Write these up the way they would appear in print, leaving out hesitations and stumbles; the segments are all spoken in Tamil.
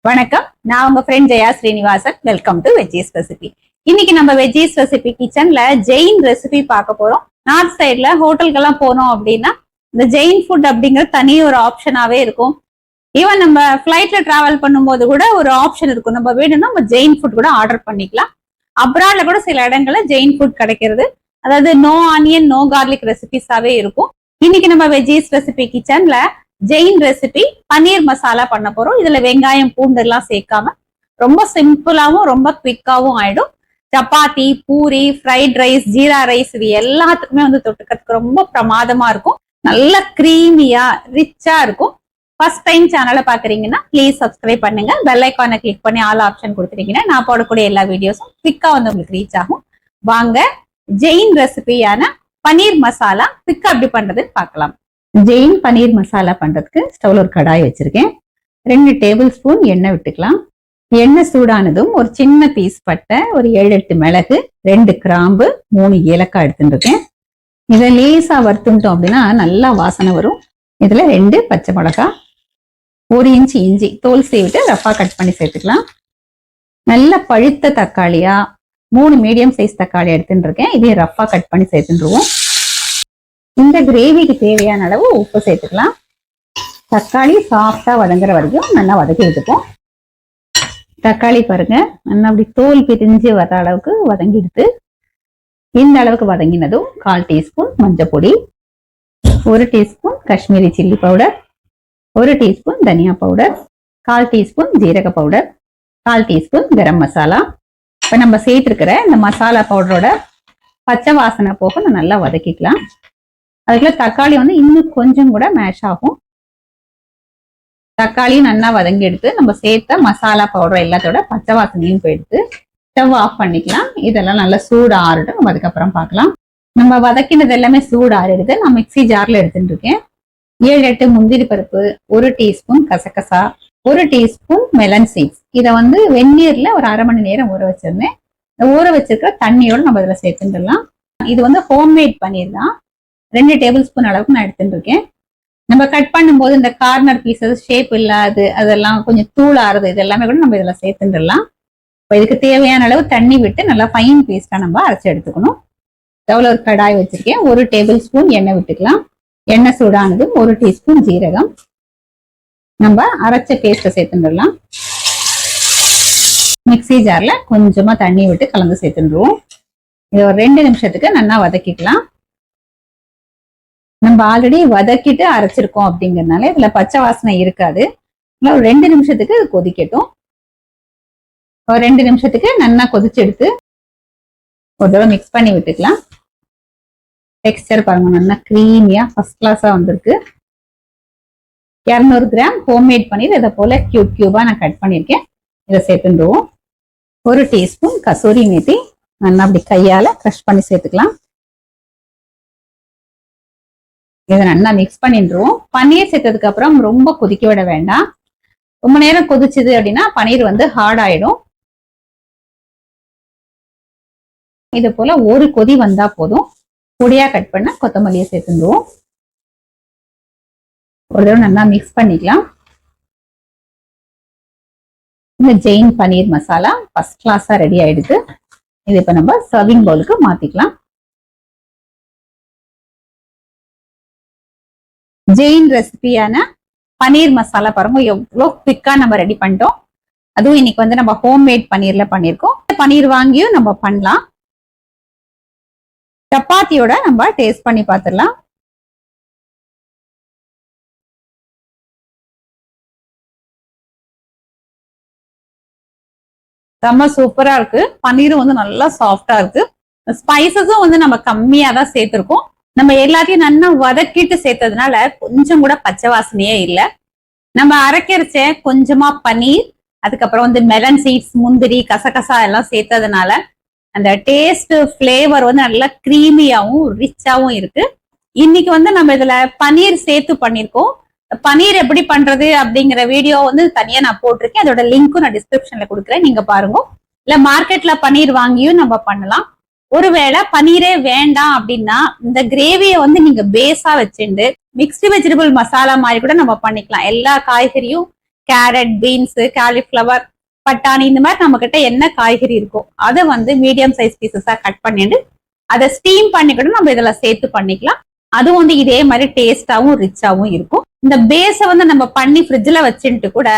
வணக்கம், நான் உங்க friend Jaya Srinivasan. Welcome to veggies recipe. இன்னைக்கு நம்ம வெஜ்ஜீஸ் ரெசிபி கிச்சன்ல ஜெயின் ரெசிபி பார்க்க போறோம். நார்த் சைட்ல ஹோட்டல்கெல்லாம் போனோம் அப்படின்னா இந்த ஜெயின் ஃபுட் அப்படிங்கிற தனி ஒரு ஆப்ஷனாவே இருக்கும். ஈவன் நம்ம ஃபிளைட்ல டிராவல் பண்ணும்போது கூட ஒரு ஆப்ஷன் இருக்கும். நம்ம வேணும்னா நம்ம ஜெயின் ஃபுட் கூட ஆர்டர் பண்ணிக்கலாம். அப்ராட்ல கூட சில இடங்கள்ல ஜெயின் ஃபுட் கிடைக்கிறது. அதாவது நோ ஆனியன் நோ கார்லிக் ரெசிபிஸாவே இருக்கும். இன்னைக்கு நம்ம வெஜ்ஜீஸ் ரெசிபி கிச்சன்ல ஜெயின் ரெசிபி பன்னீர் மசாலா பண்ண போறோம். இதுல வெங்காயம் பூண்டு எல்லாம் சேர்க்காம ரொம்ப சிம்பிளாவும் ரொம்ப குவிக்காவும் ஆயிடும். Chapati, puri, fried rice, jeera rice இது எல்லாத்துக்குமே வந்து தொட்டுக்கிறதுக்கு ரொம்ப பிரமாதமா இருக்கும். நல்ல கிரீமியா ரிச்சா இருக்கும். ஃபர்ஸ்ட் டைம் சேனலை பாக்குறீங்கன்னா ப்ளீஸ் சப்ஸ்கிரைப் பண்ணுங்க. பெல் ஐக்கானை கிளிக் பண்ணி ஆல் ஆப்ஷன் கொடுத்துட்டீங்கன்னா நான் போடக்கூடிய எல்லா வீடியோஸும் குவிக்கா வந்து உங்களுக்கு ரீச் ஆகும். வாங்க ஜெயின் ரெசிபியான பன்னீர் மசாலா குவிக்கா எப்படி பண்றதுன்னு பார்க்கலாம். ஜெயின் பன்னீர் மசாலா பண்றதுக்கு ஸ்டவ்ல ஒரு கடாய் வச்சிருக்கேன். 2 டேபிள் ஸ்பூன் எண்ணெய் விட்டுக்கலாம். எண்ணெய் சூடானதும் ஒரு சின்ன பீஸ் பட்டை, ஒரு 7-8 மிளகு, 2 கிராம்பு, 3 ஏலக்காய் எடுத்துட்டு இருக்கேன். இதை லேசா வறுத்துட்டோம் அப்படின்னா நல்லா வாசனை வரும். இதுல 2 பச்சை மிளகாய், 1 இன்ச் இஞ்சி தோல் சீவிட்டு ரஃபா கட் பண்ணி சேர்த்துக்கலாம். நல்ல பழுத்த தக்காளியா 3 மீடியம் சைஸ் தக்காளி எடுத்துட்டு இருக்கேன். இதையும் ரஃபா கட் பண்ணி சேர்த்துருவோம். இந்த கிரேவிக்கு தேவையான அளவு உப்பு சேர்த்துக்கலாம். தக்காளி சாஃப்டா வதங்குற வரைக்கும் நல்லா வதக்கி எடுத்துப்போம். தக்காளி பாருங்க நல்லா அப்படி தோல் பிரிஞ்சு வர அளவுக்கு வதங்கிடுது. இந்த அளவுக்கு வதங்கினதும் 1/4 டீஸ்பூன் மஞ்சள் பொடி, 1 teaspoon Kashmiri chilli powder, 1 teaspoon தனியா பவுடர், 1/4 டீஸ்பூன் ஜீரக பவுடர், 1/4 டீஸ்பூன் கரம் மசாலா. இப்ப நம்ம சேர்த்திருக்கிற இந்த மசாலா பவுடரோட பச்சை வாசனை போக நல்லா வதக்கிக்கலாம். அதுக்குள்ள தக்காளி வந்து இன்னும் கொஞ்சம் கூட மேஷ் ஆகும். தக்காளியும் நல்லா வதங்கி எடுத்து நம்ம சேர்த்த மசாலா பவுடர் எல்லாத்தோட பச்சை வாசனையும் போயிடுத்து ஸ்டவ் ஆஃப் பண்ணிக்கலாம். இதெல்லாம் நல்லா சூடு ஆறிட்டு நம்ம அதுக்கப்புறம் பார்க்கலாம். நம்ம வதக்கினது எல்லாமே சூடு ஆறிடுது. நான் மிக்சி ஜார்ல எடுத்துட்டு இருக்கேன். 7-8 முந்திரி பருப்பு, 1 டீஸ்பூன் கசகசா, 1 டீஸ்பூன் மெலன் சீட்ஸ். இதை வந்து வெந்நீர்ல ஒரு 1/2 மணி நேரம் ஊற வச்சிருந்தேன். ஊற வச்சிருக்கிற தண்ணியோட நம்ம இதில் சேர்த்துடலாம். இது வந்து ஹோம்மேட் பன்னீர் தான். 2 டேபிள் ஸ்பூன் அளவுக்கு நான் எடுத்துட்டு இருக்கேன். நம்ம கட் பண்ணும்போது இந்த கார்னர் பீசஸ் ஷேப் இல்லாது அதெல்லாம் கொஞ்சம் தூளாறுது, இது எல்லாமே கூட நம்ம இதில் சேர்த்துடலாம். இப்போ இதுக்கு தேவையான அளவு தண்ணி விட்டு நல்லா ஃபைன் பேஸ்டா நம்ம அரைச்சி எடுத்துக்கணும். ஸ்டவ்ல ஒரு கடாய் வச்சிருக்கேன். 1 டேபிள் ஸ்பூன் எண்ணெய் விட்டுக்கலாம். எண்ணெய் சூடானது 1 டீஸ்பூன் ஜீரகம், நம்ம அரைச்ச பேஸ்ட்டை சேர்த்துடலாம். மிக்சி ஜார்ல கொஞ்சமா தண்ணி விட்டு கலந்து சேர்த்துடுவோம். இது ஒரு 2 நிமிஷத்துக்கு நல்லா வதக்கிக்கலாம். நம்ம ஆல்ரெடி வதக்கிட்டு அரைச்சிருக்கோம் அப்படிங்கறதுனால இதுல பச்சை வாசனை இருக்காது. ஒரு 2 நிமிஷத்துக்கு கொதிக்கட்டும். ஒரு 2 நிமிஷத்துக்கு நல்லா கொதிச்சு எடுத்து ஒரு தடவை மிக்ஸ் பண்ணி விட்டுக்கலாம். டெக்ஸ்டர் பாருங்க நல்லா கிரீமியா ஃபர்ஸ்ட் கிளாஸா வந்திருக்கு. 200 கிராம் ஹோம்மேட் பன்னீர் இதை போல கியூபா நான் கட் பண்ணியிருக்கேன். இதை சேர்த்துடுவோம். 1 டீஸ்பூன் கசூரி மேத்தி நல்லா அப்படி கையால க்ரஷ் பண்ணி சேர்த்துக்கலாம். இதை நல்லா மிக்ஸ் பண்ணிடுவோம். பன்னீர் சேர்த்ததுக்கு அப்புறம் ரொம்ப கொதிக்க விட வேண்டாம். ரொம்ப நேரம் கொதிச்சுது அப்படின்னா பன்னீர் வந்து ஹார்ட் ஆயிடும். இது போல ஒரு கொதி வந்தா போதும். பொடியா கட் பண்ண கொத்தமல்லியை சேர்த்துடுவோம். ஒரு தடவை நல்லா மிக்ஸ் பண்ணிக்கலாம். இந்த ஜெயின் பன்னீர் மசாலா ஃபர்ஸ்ட் கிளாஸா ரெடி ஆயிடுது. இது இப்ப நம்ம சர்விங் பவுலுக்கு மாத்திக்கலாம். ஜெயின் ரெசிபியான பன்னீர் மசாலா பாருங்க எவ்வளோ குவிக்கா நம்ம ரெடி பண்ணிட்டோம். அதுவும் இன்னைக்கு வந்து நம்ம ஹோம்மேட் பன்னீர்ல பண்ணியிருக்கோம். பன்னீர் வாங்கியும் நம்ம பண்ணலாம். சப்பாத்தியோட நம்ம டேஸ்ட் பண்ணி பார்த்துடலாம். ரொம்ப சூப்பரா இருக்கு. பன்னீரும் வந்து நல்லா சாஃப்டா இருக்கு. ஸ்பைசஸும் வந்து நம்ம கம்மியா தான் சேர்த்திருக்கோம். நம்ம எல்லாத்தையும் நல்லா வதக்கிட்டு சேர்த்ததுனால கொஞ்சம் கூட பச்சை வாசனையே இல்லை. நம்ம அரைக்கிறச்ச கொஞ்சமா பன்னீர், அதுக்கப்புறம் வந்து மெலன் சீட்ஸ், முந்திரி, கசகசா எல்லாம் சேர்த்ததுனால அந்த டேஸ்ட் ஃபிளேவர் வந்து நல்லா கிரீமியாவும் ரிச்சாவும் இருக்கு. இன்னைக்கு வந்து நம்ம இதுல பன்னீர் சேர்த்து பண்ணிருக்கோம். பன்னீர் எப்படி பண்றது அப்படிங்கிற வீடியோ வந்து தனியா நான் போட்டிருக்கேன். அதோட லிங்க்கும் நான் டிஸ்கிரிப்ஷன்ல கொடுக்குறேன், நீங்க பாருங்க. இல்ல மார்க்கெட்ல பன்னீர் வாங்கியும் நம்ம பண்ணலாம். ஒருவேளை பன்னீரே வேண்டாம் அப்படின்னா இந்த கிரேவியை வந்து நீங்க பேஸா வச்சுட்டு மிக்ஸ்டு வெஜிடபிள் மசாலா மாதிரி கூட நம்ம பண்ணிக்கலாம். எல்லா காய்கறியும் கேரட், பீன்ஸ், காலிஃபிளவர், பட்டாணி இந்த மாதிரி நம்ம கிட்ட என்ன காய்கறி இருக்கோ அதை வந்து மீடியம் சைஸ் பீசஸா கட் பண்ணிட்டு அதை ஸ்டீம் பண்ணி கூட நம்ம இதுல சேர்த்து பண்ணிக்கலாம். அது வந்து இதே மாதிரி டேஸ்டாவும் ரிச்சாவும் இருக்கும். இந்த பேஸை வந்து நம்ம பண்ணி ஃப்ரிட்ஜ்ல வச்சுட்டு கூட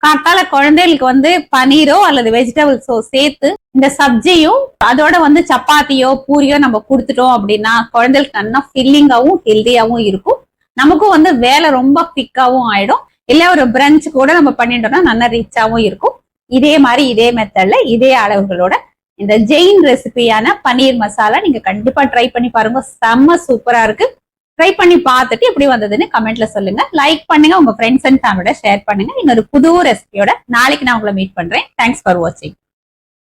காத்தால குழந்தைகளுக்கு வந்து பனீரோ அல்லது வெஜிடபிள்ஸோ சேர்த்து இந்த சப்ஜியும் அதோட வந்து சப்பாத்தியோ பூரியோ நம்ம கொடுத்துட்டோம் அப்படின்னா குழந்தைகளுக்கு நல்லா ஃபில்லிங்காவும் ஹெல்தியாவும் இருக்கும். நமக்கும் வந்து வேலை ரொம்ப குவிக்காவும் ஆயிடும். இல்ல ஒரு பிரஞ்ச் கூட நம்ம பண்ணிட்டோம்னா நல்லா ரிச்சாவும் இருக்கும். இதே மாதிரி இதே மெத்தட்ல இதே அளவுகளோட இந்த ஜெயின் ரெசிபியான பன்னீர் மசாலா நீங்க கண்டிப்பா ட்ரை பண்ணி பாருங்க. செம்ம சூப்பரா இருக்கு. ட்ரை பண்ணி பார்த்துட்டு எப்படி வந்ததுன்னு கமெண்ட்ல சொல்லுங்க. லைக் பண்ணுங்க, உங்க ஃப்ரெண்ட்ஸ் அண்ட் ஃபேமிலியோட ஷேர் பண்ணுங்க. நீங்க ஒரு புது ரெசிபியோட நாளைக்கு நான் உங்களை மீட் பண்றேன். தேங்க்ஸ் ஃபார் வாட்சிங்.